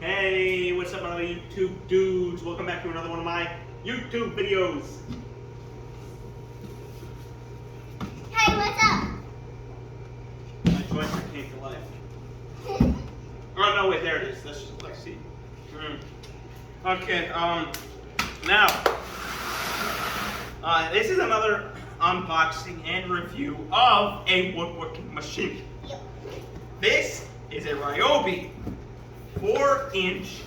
Hey, what's up, my YouTube dudes? Welcome back to another one of my YouTube videos. Hey, what's up? My joints came to life. Oh no, wait, there it is. Let's see. Okay, now, this is another unboxing and review of a woodworking machine. Yep. This is a Ryobi 4-inch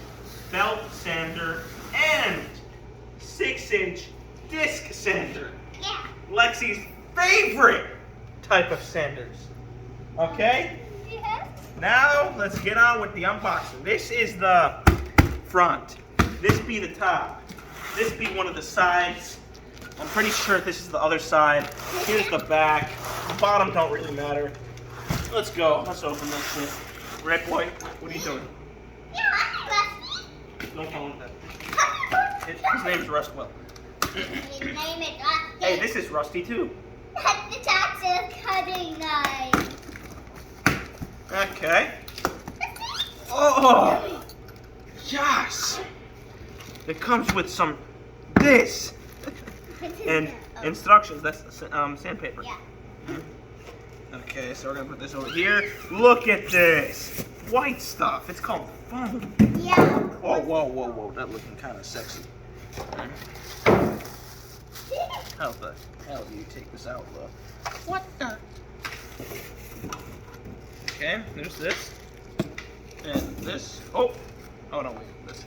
belt sander and 6-inch disc sander. Yeah. Lexi's favorite type of sanders. Okay? Yeah. Now let's get on with the unboxing. This is the front. This be the top. This be one of the sides. I'm pretty sure this is the other side. Here's the back. The bottom don't really matter. Let's go. Let's open this shit. Red boy, what are you doing? Yeah, I'm Rusty. Don't call him that. His name is Rustwell. His name is Rusty. Hey, this is Rusty too. That's the taxes cutting knife. Okay. Oh, yes. It comes with some this and instructions. That's sandpaper. Yeah. Okay, so we're gonna put this over here. Look at this white stuff. It's called foam. Yeah. Oh, whoa! That looking kind of sexy. How the hell do you take this out, though? What the? Okay, there's this. And this. Oh no, wait. This is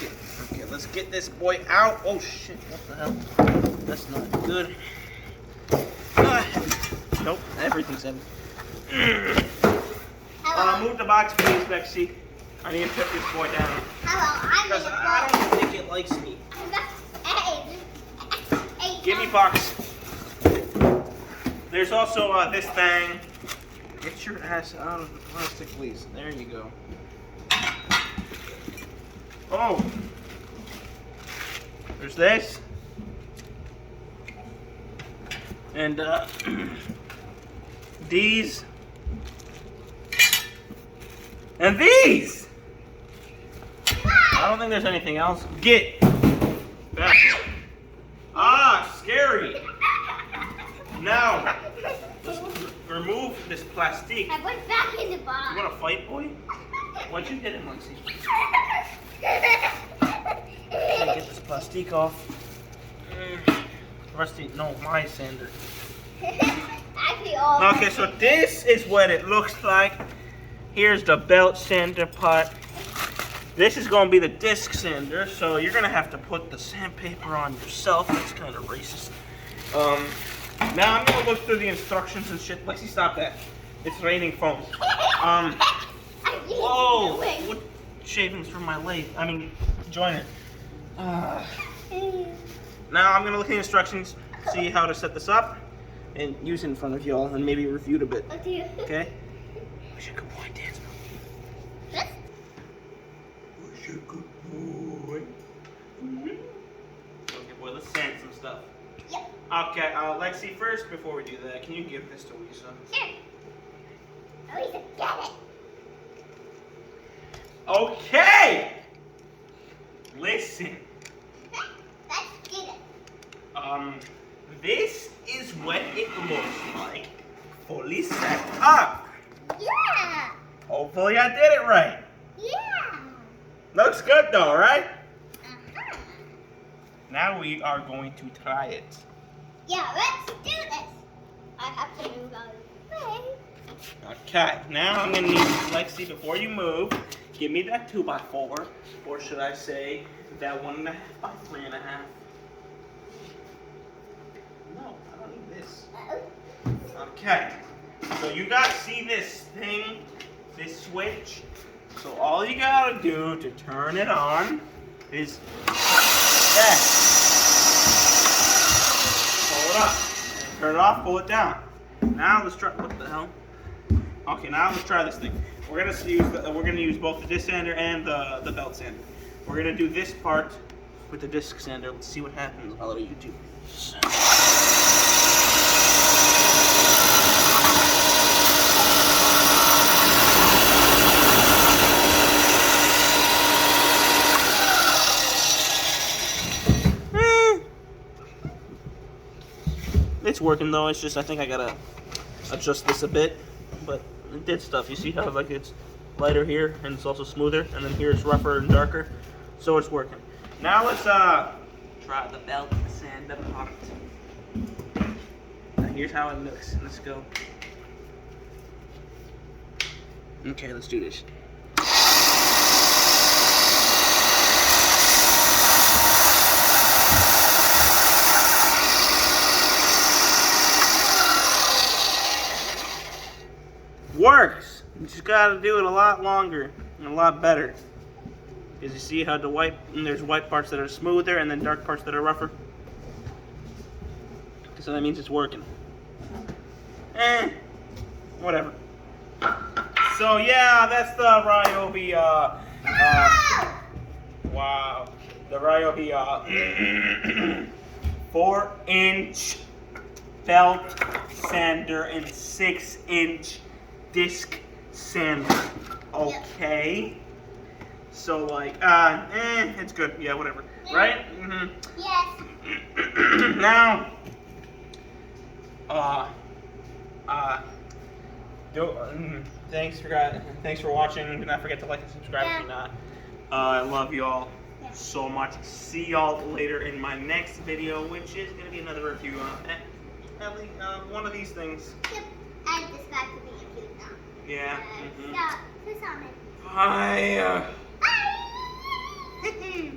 it. Okay, let's get this boy out. Oh shit, what the hell? That's not good. Nope, everything's heavy. Move the box, please, Bexy. I need to put this boy down. Hello, Because I don't think it likes me. Hey, Give me box. There's also this thing. Get your ass out of the plastic, please. There you go. Oh. There's this. And these. And these. I don't think there's anything else. Get back. Ah, scary. Now, let's remove this plastic. I went back in the box. You want to fight, boy? Why'd you hit him, Lexi? Okay, get this plastic off. Rusty, no, my sander. Actually, all. Okay, so this is what it looks like. Here's the belt sander part. This is going to be the disc sander, so you're going to have to put the sandpaper on yourself. That's kind of racist. Now I'm going to look through the instructions and shit. Lexi, stop that. It's raining foam. Whoa! Wood shavings from my lathe. Joiner. Now I'm going to look at the instructions, see how to set this up, and use it in front of y'all, and maybe review it a bit. Okay? We should go boy dance. We should go boy. Okay, boy, let's sand some stuff. Yep. Okay, Lexi, first, before we do that, can you give this to Lisa? Sure. Lisa, get it. Okay! Listen. Let's get it. This is what it looks like fully set up. Yeah. Hopefully I did it right. Yeah. Looks good though, right? Uh-huh. Now we are going to try it. Yeah, let's do this. I have to move out of the way. Okay, now I'm gonna need Lexi, before you move, give me that 2x4, or should I say that 1.5 by 3.5. No, I don't need this. Okay, so you guys see this thing, this switch? So all you gotta do to turn it on is that. Pull it up, and turn it off, pull it down. Now let's try, what the hell? Okay, now let's try this thing. We're gonna use both the disc sander and the belt sander. We're gonna do this part with the disc sander. Let's see what happens. Hello, YouTube. working though. It's just I think I gotta adjust this a bit, but it did stuff. You see how like it's lighter here and it's also smoother, and then here it's rougher and darker, so it's working. Now let's try the belt sander part. Now here's how it looks. Let's go. Okay, let's do this. Works. You just gotta do it a lot longer and a lot better. Because you see how there's white parts that are smoother and then dark parts that are rougher. So that means it's working. Whatever. So yeah, that's the Ryobi. Wow, the Ryobi 4-inch belt sander and 6-inch disc sander. Okay. So like, it's good. Yeah, whatever. Right? Mm-hmm. Yes. Now, thanks for watching. Do not forget to like and subscribe if you're not. I love y'all so much. See y'all later in my next video, which is gonna be another review on one of these things. Yep. And this back to be included now. Yeah. Stop. Kiss on it. Bye. Bye.